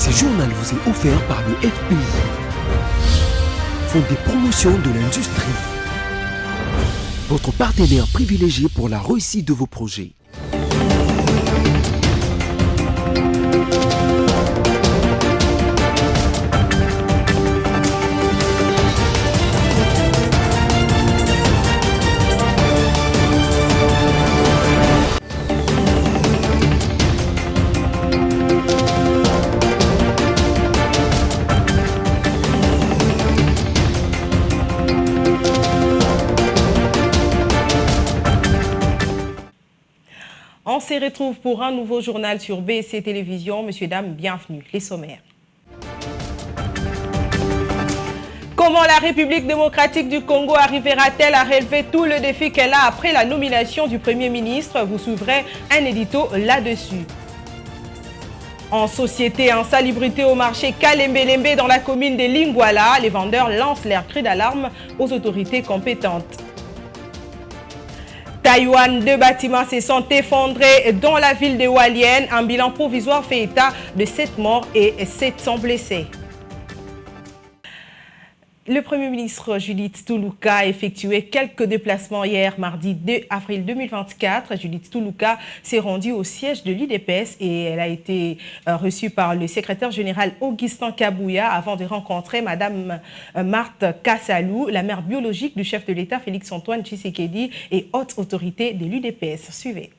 Ce journal vous est offert par le FPI, Fonds des promotions de l'industrie, votre partenaire privilégié pour la réussite de vos projets. On se retrouve pour un nouveau journal sur BSC Télévision. Messieurs, dames, bienvenue. Les sommaires. Comment la République démocratique du Congo arrivera-t-elle à relever tout le défi qu'elle a après la nomination du Premier ministre? Vous suivrez un édito là-dessus. En société, insalubrité au marché Kalembe-Lembe dans la commune de Lingwala, les vendeurs lancent leur cri d'alarme aux autorités compétentes. Taïwan, 2 bâtiments se sont effondrés dans la ville de Hualien. Un bilan provisoire fait état de 7 morts et 700 blessés. Le Premier ministre Judith Tuluka a effectué quelques déplacements hier, mardi 2 avril 2024. Judith Tuluka s'est rendue au siège de l'UDPS et elle a été reçue par le secrétaire général Augustin Kabouya avant de rencontrer Madame Marthe Kassalou, la mère biologique du chef de l'État Félix-Antoine Tshisekedi et haute autorité de l'UDPS. Suivez.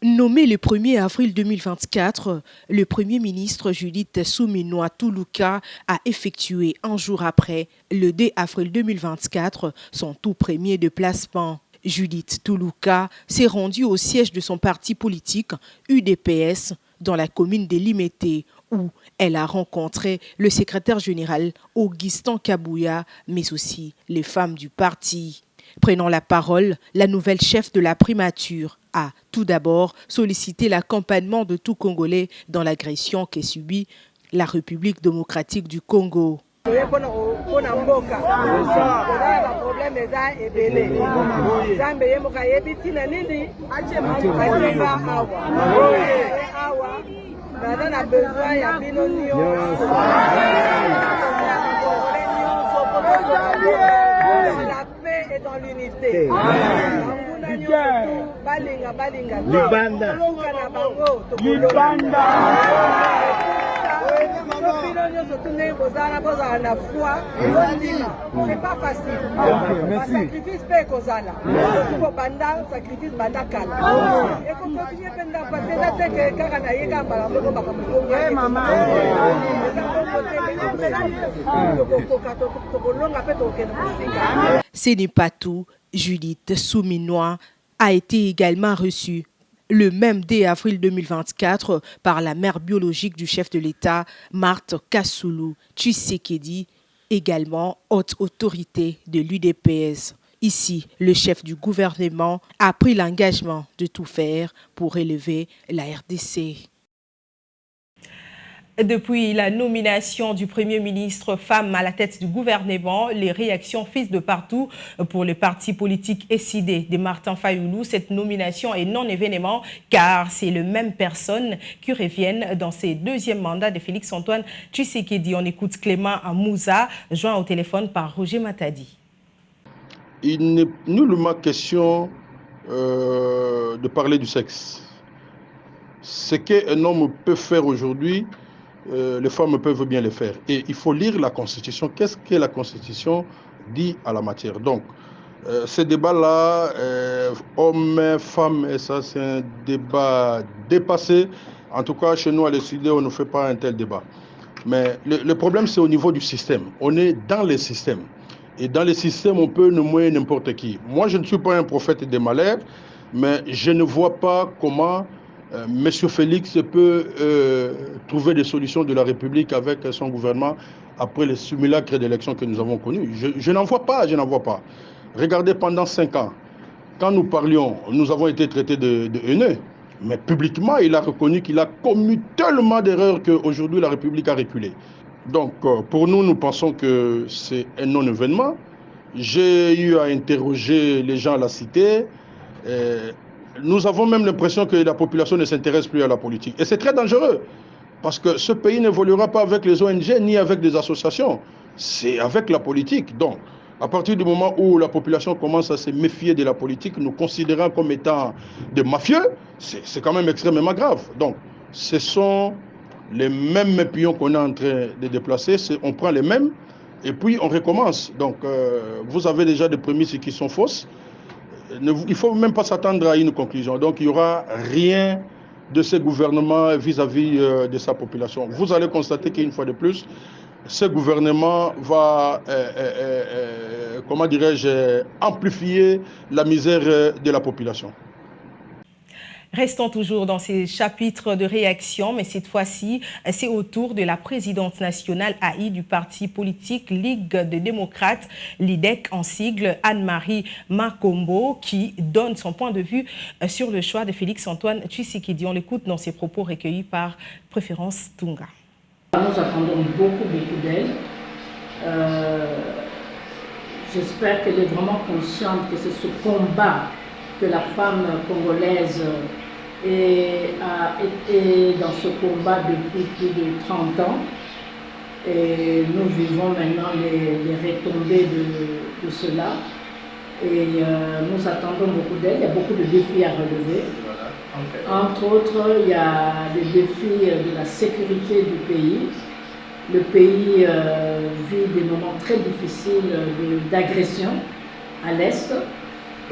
Nommé le 1er avril 2024, le Premier ministre Judith Suminwa Tuluka a effectué un jour après, le 2 avril 2024, son tout premier déplacement. Judith Tuluka s'est rendue au siège de son parti politique UDPS dans la commune de Limete où elle a rencontré le secrétaire général Augustin Kabouya, mais aussi les femmes du parti. Prenant la parole, la nouvelle chef de la primature a tout d'abord sollicité l'accompagnement de tout Congolais dans l'agression qu'est subie la République démocratique du Congo. La paix est dans l'unité. Libanda. C'est pas facile. Sacrifice paix kozala. Banda sacrifice banda kala. Et qu'on continue pendant parce que là c'est que quand on a yéga balamboko bakamukonga. Eh maman. Ce n'est pas tout. Judith Suminwa a été également reçue le même 2 avril 2024 par la mère biologique du chef de l'État, Marthe Kassalou Tshisekedi, également haute autorité de l'UDPS. Ici, le chef du gouvernement a pris l'engagement de tout faire pour élever la RDC. Depuis la nomination du Premier ministre femme à la tête du gouvernement, les réactions fusent de partout pour le parti politique SID de Martin Fayoulou. Cette nomination est non-événement car c'est les mêmes personnes qui reviennent dans ces deuxièmes mandats de Félix-Antoine Tshisekedi. On écoute Clément Mouza, joint au téléphone par Roger Matadi. Il n'est nullement question de parler du sexe. Ce qu'un homme peut faire aujourd'hui, les femmes peuvent bien le faire. Et il faut lire la Constitution. Qu'est-ce que la Constitution dit à la matière? Donc, ce débat-là, hommes, femmes, et ça, c'est un débat dépassé. En tout cas, chez nous, à l'ECD, on ne fait pas un tel débat. Mais le problème, c'est au niveau du système. On est dans les systèmes. Et dans les systèmes, on peut nommer n'importe qui. Moi, je ne suis pas un prophète des malheurs, mais je ne vois pas comment Monsieur Félix peut trouver des solutions de la République avec son gouvernement après les simulacres d'élections que nous avons connus. Je n'en vois pas, je n'en vois pas. Regardez, pendant 5 ans, quand nous parlions, nous avons été traités de haineux. Mais publiquement, il a reconnu qu'il a commis tellement d'erreurs qu'aujourd'hui, la République a reculé. Donc, pour nous, nous pensons que c'est un non-événement. J'ai eu à interroger les gens à la cité. Nous avons même l'impression que la population ne s'intéresse plus à la politique. Et c'est très dangereux. Parce que ce pays n'évoluera pas avec les ONG ni avec des associations. C'est avec la politique. Donc, à partir du moment où la population commence à se méfier de la politique, nous considérant comme étant des mafieux, c'est quand même extrêmement grave. Donc, ce sont les mêmes pions qu'on est en train de déplacer. On prend les mêmes et puis on recommence. Donc, vous avez déjà des prémices qui sont fausses. Il ne faut même pas s'attendre à une conclusion. Donc, il n'y aura rien de ce gouvernement vis-à-vis de sa population. Vous allez constater qu'une fois de plus, ce gouvernement va, comment dirais-je, amplifier la misère de la population. Restons toujours dans ces chapitres de réaction, mais cette fois-ci, c'est au tour de la présidente nationale AI du parti politique Ligue des démocrates, l'IDEC en sigle, Anne-Marie Makombo, qui donne son point de vue sur le choix de Félix-Antoine Tshisekedi. On l'écoute dans ses propos recueillis par Préférence Tunga. Nous attendons beaucoup d'elle. J'espère qu'elle est vraiment consciente que c'est ce combat que la femme congolaise a été dans ce combat depuis plus de 30 ans. Et nous vivons maintenant les retombées de cela. Et nous attendons beaucoup d'elle. Il y a beaucoup de défis à relever. Entre autres, il y a les défis de la sécurité du pays. Le pays vit des moments très difficiles d'agression à l'Est.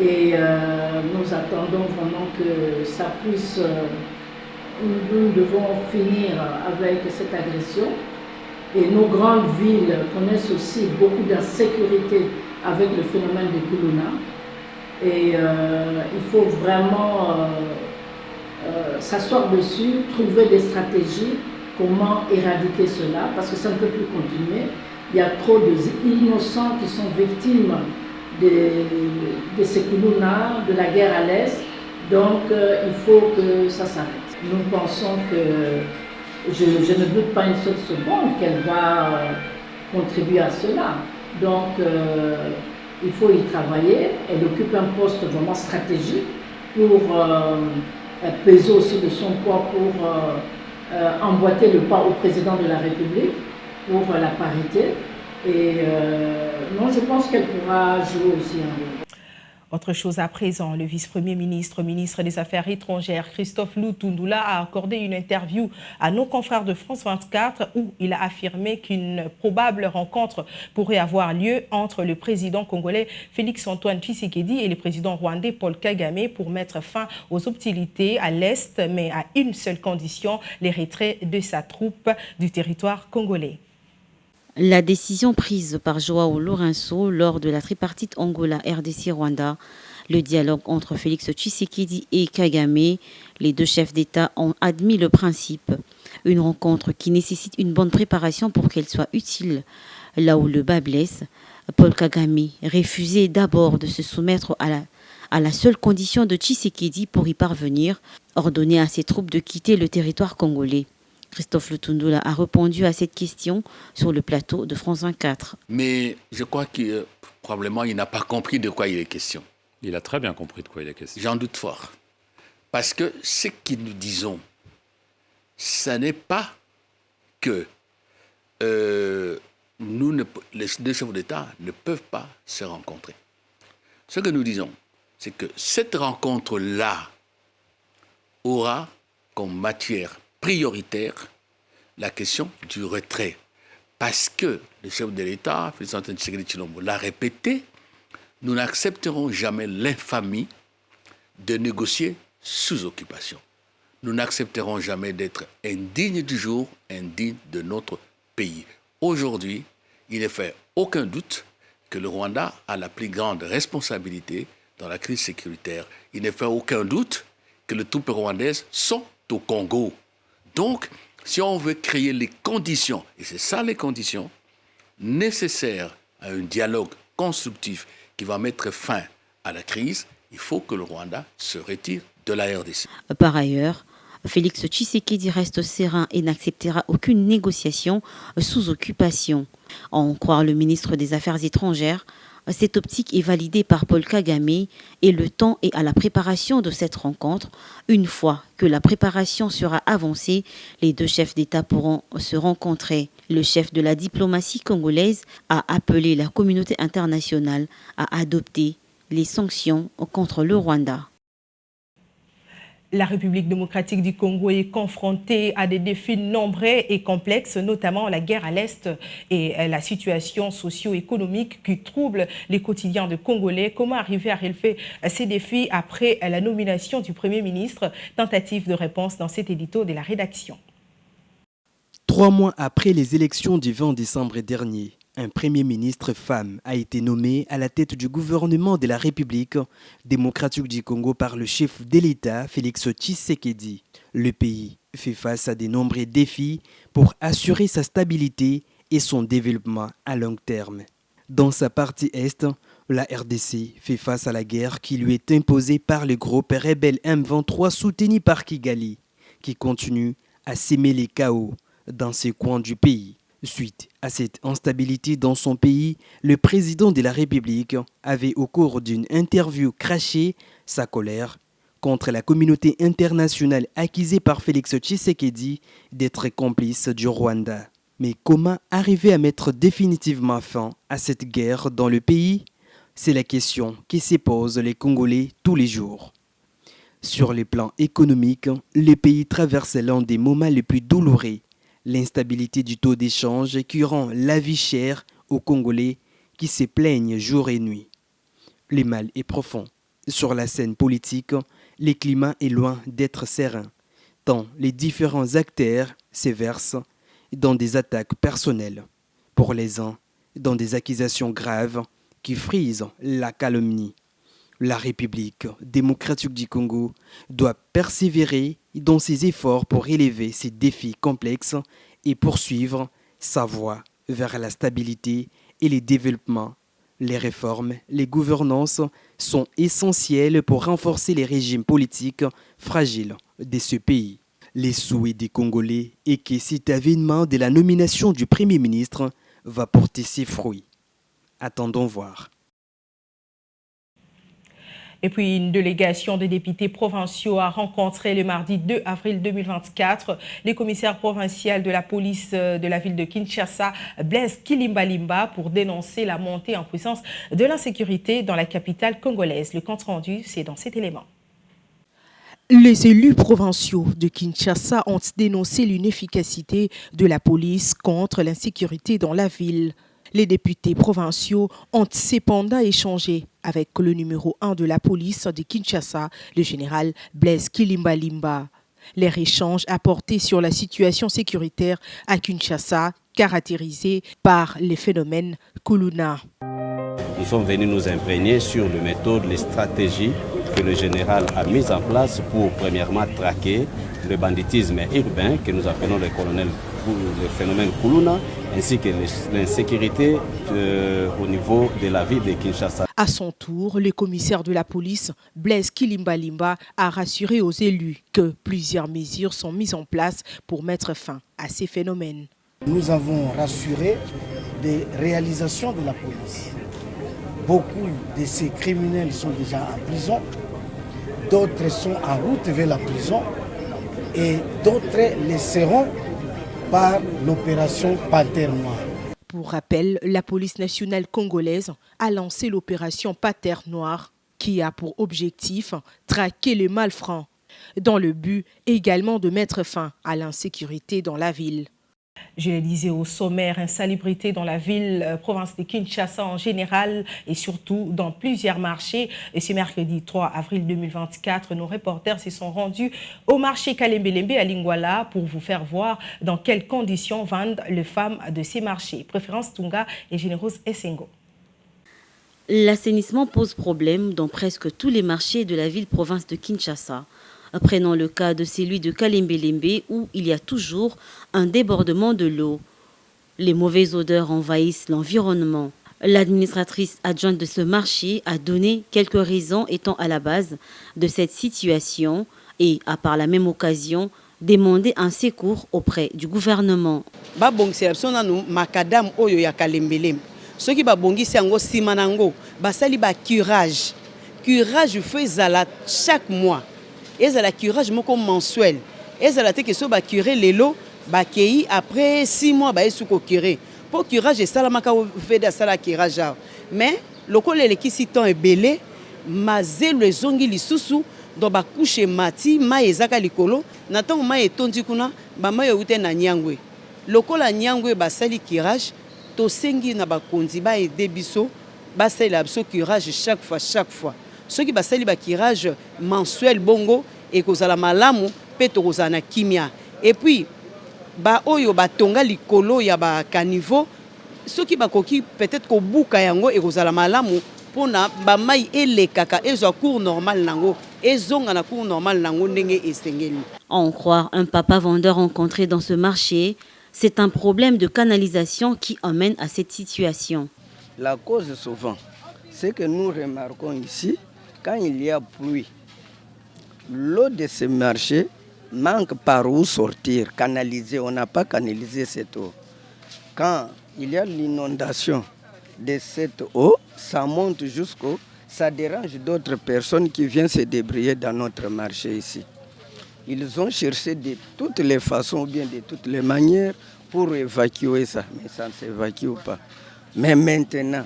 Et nous attendons vraiment que ça puisse... nous devons finir avec cette agression. Et nos grandes villes connaissent aussi beaucoup d'insécurité avec le phénomène des Kuluna. Et il faut vraiment s'asseoir dessus, trouver des stratégies, comment éradiquer cela, parce que ça ne peut plus continuer. Il y a trop d'innocents qui sont victimes de ces Kuluna, de la guerre à l'Est. Donc il faut que ça s'arrête. Nous pensons que, je ne doute pas une seule seconde qu'elle va contribuer à cela. Donc il faut y travailler. Elle occupe un poste vraiment stratégique pour peser aussi de son poids pour emboîter le pas au président de la République pour la parité. Et non, je pense qu'elle pourra jouer aussi un rôle. Autre chose à présent, le vice-premier ministre, ministre des Affaires étrangères, Christophe Lutundula, a accordé une interview à nos confrères de France 24 où il a affirmé qu'une probable rencontre pourrait avoir lieu entre le président congolais Félix-Antoine Tshisekedi et le président rwandais Paul Kagame pour mettre fin aux hostilités à l'Est, mais à une seule condition, les retraits de sa troupe du territoire congolais. La décision prise par Joao Lourenço lors de la tripartite Angola-RDC-Rwanda, le dialogue entre Félix Tshisekedi et Kagame, les deux chefs d'État ont admis le principe. Une rencontre qui nécessite une bonne préparation pour qu'elle soit utile. Là où le bas blesse, Paul Kagame refusait d'abord de se soumettre à la seule condition de Tshisekedi pour y parvenir, ordonner à ses troupes de quitter le territoire congolais. Christophe Lutundula a répondu à cette question sur le plateau de France 24. Mais je crois que probablement il n'a pas compris de quoi il est question. Il a très bien compris de quoi il est question. J'en doute fort. Parce que ce que nous disons, ce n'est pas que les deux chefs d'État ne peuvent pas se rencontrer. Ce que nous disons, c'est que cette rencontre-là aura comme matière prioritaire la question du retrait. Parce que le chef de l'État, Félix-Antoine Tshisekedi Tshilombo, l'a répété, nous n'accepterons jamais l'infamie de négocier sous occupation. Nous n'accepterons jamais d'être indignes du jour, indignes de notre pays. Aujourd'hui, il ne fait aucun doute que le Rwanda a la plus grande responsabilité dans la crise sécuritaire. Il ne fait aucun doute que les troupes rwandaises sont au Congo. Donc, si on veut créer les conditions, et c'est ça les conditions, nécessaires à un dialogue constructif qui va mettre fin à la crise, il faut que le Rwanda se retire de la RDC. Par ailleurs, Félix Tshisekedi reste serein et n'acceptera aucune négociation sous occupation. À en croire le ministre des Affaires étrangères, Cette optique est validée par Paul Kagame et le temps est à la préparation de cette rencontre. Une fois que la préparation sera avancée, les deux chefs d'État pourront se rencontrer. Le chef de la diplomatie congolaise a appelé la communauté internationale à adopter les sanctions contre le Rwanda. La République démocratique du Congo est confrontée à des défis nombreux et complexes, notamment la guerre à l'Est et la situation socio-économique qui trouble les quotidiens de Congolais. Comment arriver à relever ces défis après la nomination du Premier ministre? Tentative de réponse dans cet édito de la rédaction. 3 mois après les élections du 20 décembre dernier, un Premier ministre femme a été nommé à la tête du gouvernement de la République démocratique du Congo par le chef de l'État, Félix Tshisekedi. Le pays fait face à de nombreux défis pour assurer sa stabilité et son développement à long terme. Dans sa partie Est, la RDC fait face à la guerre qui lui est imposée par le groupe rebelle M23 soutenu par Kigali, qui continue à s'aimer les chaos dans ces coins du pays. Suite à cette instabilité dans son pays, le président de la République avait au cours d'une interview craché sa colère contre la communauté internationale accusée par Félix Tshisekedi d'être complice du Rwanda. Mais comment arriver à mettre définitivement fin à cette guerre dans le pays? C'est la question qui se posent les Congolais tous les jours. Sur le plan économique, le pays traverse l'un des moments les plus douloureux. L'instabilité du taux d'échange qui rend la vie chère aux Congolais qui se plaignent jour et nuit. Le mal est profond. Sur la scène politique, le climat est loin d'être serein, tant les différents acteurs se versent dans des attaques personnelles. Pour les uns, dans des accusations graves qui frisent la calomnie. La République démocratique du Congo doit persévérer dans ses efforts pour relever ces défis complexes et poursuivre sa voie vers la stabilité et le développement. Les réformes, les gouvernances sont essentielles pour renforcer les régimes politiques fragiles de ce pays. Les souhaits des Congolais est que cet avènement de la nomination du Premier ministre va porter ses fruits. Attendons voir. Et puis, une délégation de députés provinciaux a rencontré le mardi 2 avril 2024 les commissaires provinciaux de la police de la ville de Kinshasa, Blaise Kilimbalimba, pour dénoncer la montée en puissance de l'insécurité dans la capitale congolaise. Le compte rendu, c'est dans cet élément. Les élus provinciaux de Kinshasa ont dénoncé l'inefficacité de la police contre l'insécurité dans la ville. Les députés provinciaux ont cependant échangé avec le numéro 1 de la police de Kinshasa, le général Blaise Kilimbalimba. Leur échange a porté sur la situation sécuritaire à Kinshasa, caractérisée par les phénomènes Kuluna. Nous sommes venus nous imprégner sur les méthodes, les stratégies que le général a mises en place pour premièrement traquer le banditisme urbain que nous appelons le phénomène Kuluna, ainsi que l'insécurité au niveau de la ville de Kinshasa. À son tour, le commissaire de la police, Blaise Kilimbalimba, a rassuré aux élus que plusieurs mesures sont mises en place pour mettre fin à ces phénomènes. Nous avons rassuré des réalisations de la police. Beaucoup de ces criminels sont déjà en prison, d'autres sont en route vers la prison et d'autres les seront par l'opération Panthère Noire. Pour rappel, la police nationale congolaise a lancé l'opération Panthère Noire qui a pour objectif traquer les malfrats, dans le but également de mettre fin à l'insécurité dans la ville. Je le disais au sommaire, insalubrité dans la ville, province de Kinshasa en général et surtout dans plusieurs marchés. Et ce mercredi 3 avril 2024, nos reporters se sont rendus au marché Kalembelembe à Lingwala pour vous faire voir dans quelles conditions vendent les femmes de ces marchés. Préférence Tunga et Généreuse Essengo. L'assainissement pose problème dans presque tous les marchés de la ville-province de Kinshasa. Prenons le cas de celui de Kalembelembe où il y a toujours un débordement de l'eau. Les mauvaises odeurs envahissent l'environnement. L'administratrice adjointe de ce marché a donné quelques raisons étant à la base de cette situation et a par la même occasion demandé un secours auprès du gouvernement. ceux qui babongisi yango sima nango basali ba curage fait chaque mois ezala curage moko mensuel ezala te que so ba curer lelo ba kei après 6 mois ba esuko curer pour curage esalamaka veda sala curage mais lokolo elekisi temps ebele mazelo ezongi lisusu do bakushe mati mai ezaka likolo na ntango mai etondi kuna bamai eute na nyangwe lokola nyangwe basali curage tosengi na bakonzi baede biso basalela biso curage chaque fois soki basali ba curage mensuel bongo ekozala malamu pe tokozala na kimia et puis ba oyo batonga likolo ya ba caniveau soki bakoki peut-être kobuka yango ekozala malamu pona ba mai elekaka ezwa cours normal nango ezonga na cours normal nango ndenge esengeli. En croire un papa vendeur rencontré dans ce marché, c'est un problème de canalisation qui emmène à cette situation. La cause souvent, c'est que nous remarquons ici, quand il y a pluie, l'eau de ce marché manque par où sortir, canaliser. On n'a pas canalisé cette eau. Quand il y a l'inondation de cette eau, ça monte jusqu'au... Ça dérange d'autres personnes qui viennent se débrouiller dans notre marché ici. Ils ont cherché de toutes les façons ou bien de toutes les manières pour évacuer ça, mais ça ne s'évacue pas. Mais maintenant,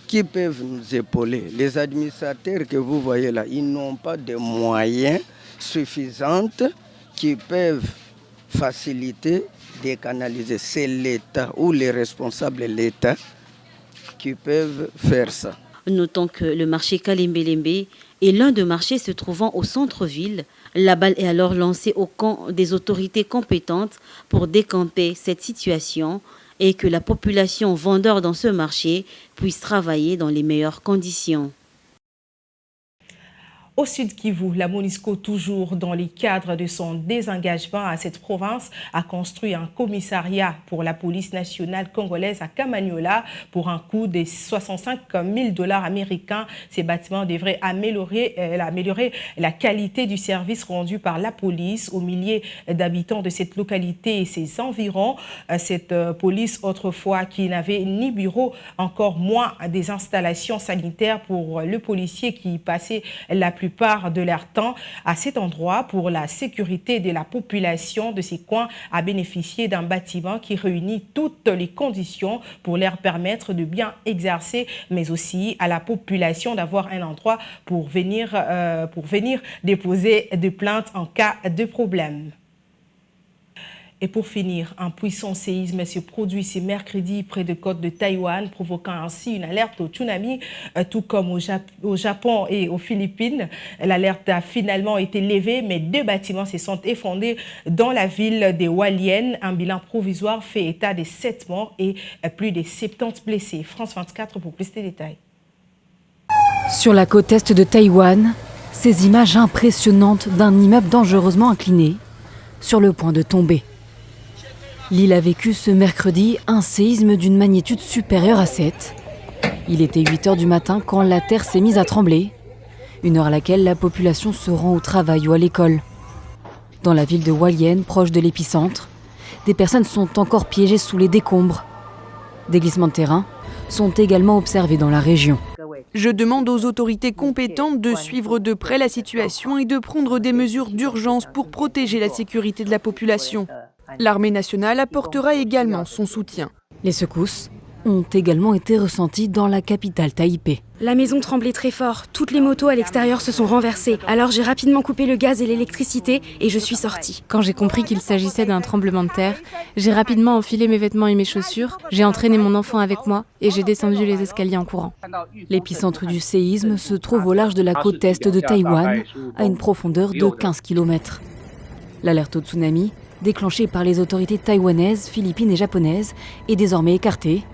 qui peuvent nous épauler? Les administrateurs que vous voyez là, ils n'ont pas de moyens suffisants qui peuvent faciliter de canaliser. C'est l'État ou les responsables de l'État qui peuvent faire ça. Notons que le marché Kalembelembe est l'un des marchés se trouvant au centre-ville. La balle est alors lancée au camp des autorités compétentes pour décamper cette situation et que la population vendeur dans ce marché puisse travailler dans les meilleures conditions. Au Sud Kivu, la MONUSCO, toujours dans les cadres de son désengagement à cette province, a construit un commissariat pour la police nationale congolaise à Kamanyola pour un coût de 65 000 $ américains. Ces bâtiments devraient améliorer la qualité du service rendu par la police aux milliers d'habitants de cette localité et ses environs. Cette police, autrefois, qui n'avait ni bureau, encore moins des installations sanitaires pour le policier qui passait la plupart de leur temps à cet endroit pour la sécurité de la population de ces coins, a bénéficié d'un bâtiment qui réunit toutes les conditions pour leur permettre de bien exercer, mais aussi à la population d'avoir un endroit pour venir déposer des plaintes en cas de problème. Et pour finir, un puissant séisme se produit ce mercredi près de côte de Taïwan, provoquant ainsi une alerte au tsunami, tout comme au Japon et aux Philippines. L'alerte a finalement été levée, mais 2 bâtiments se sont effondrés dans la ville de Hualien. Un bilan provisoire fait état de 7 morts et plus de 70 blessés. France 24 pour plus de détails. Sur la côte est de Taïwan, ces images impressionnantes d'un immeuble dangereusement incliné, sur le point de tomber. L'île a vécu ce mercredi un séisme d'une magnitude supérieure à 7. Il était 8 h du matin quand la terre s'est mise à trembler, une heure à laquelle la population se rend au travail ou à l'école. Dans la ville de Hualien, proche de l'épicentre, des personnes sont encore piégées sous les décombres. Des glissements de terrain sont également observés dans la région. Je demande aux autorités compétentes de suivre de près la situation et de prendre des mesures d'urgence pour protéger la sécurité de la population. L'armée nationale apportera également son soutien. Les secousses ont également été ressenties dans la capitale Taipei. La maison tremblait très fort, toutes les motos à l'extérieur se sont renversées. Alors j'ai rapidement coupé le gaz et l'électricité et je suis sortie. Quand j'ai compris qu'il s'agissait d'un tremblement de terre, j'ai rapidement enfilé mes vêtements et mes chaussures, j'ai entraîné mon enfant avec moi et j'ai descendu les escaliers en courant. L'épicentre du séisme se trouve au large de la côte est de Taïwan, à une profondeur de 15 km. L'alerte au tsunami, déclenchée par les autorités taïwanaises, philippines et japonaises, est désormais écartée.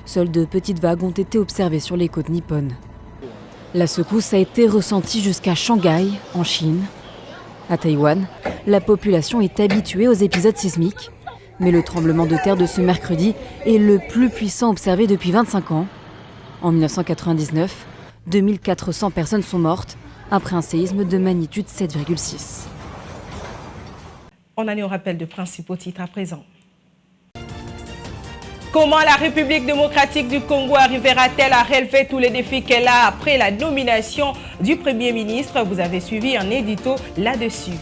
Seules de petites vagues ont été observées sur les côtes nippones. La secousse a été ressentie jusqu'à Shanghai, en Chine. À Taïwan, la population est habituée aux épisodes sismiques, mais le tremblement de terre de ce mercredi est le plus puissant observé depuis 25 ans. En 1999, 2400 personnes sont mortes après un séisme de magnitude 7,6. On en est au rappel de principaux titres à présent. Comment la République démocratique du Congo arrivera-t-elle à relever tous les défis qu'elle a après la nomination du Premier ministre? Vous avez suivi un édito là-dessus.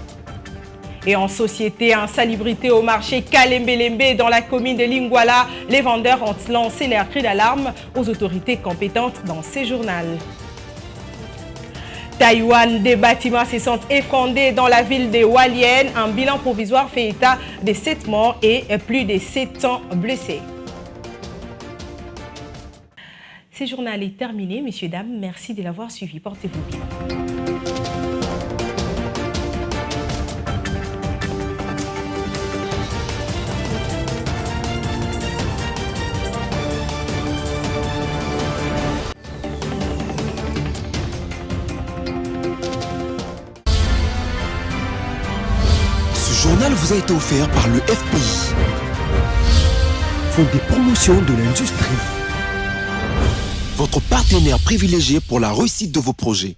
Et en société, insalubrité au marché Kalembelembe dans la commune de Lingwala, les vendeurs ont lancé leur cri d'alarme aux autorités compétentes dans ces journaux. Taïwan, des bâtiments se sont effondrés dans la ville de Hualien. Un bilan provisoire fait état de 7 morts et plus de 700 blessés. Ce journal est terminé, messieurs, dames. Merci de l'avoir suivi. Portez-vous bien. Ce journal vous a été offert par le FPI, Fonds de promotion de l'industrie, votre partenaire privilégié pour la réussite de vos projets.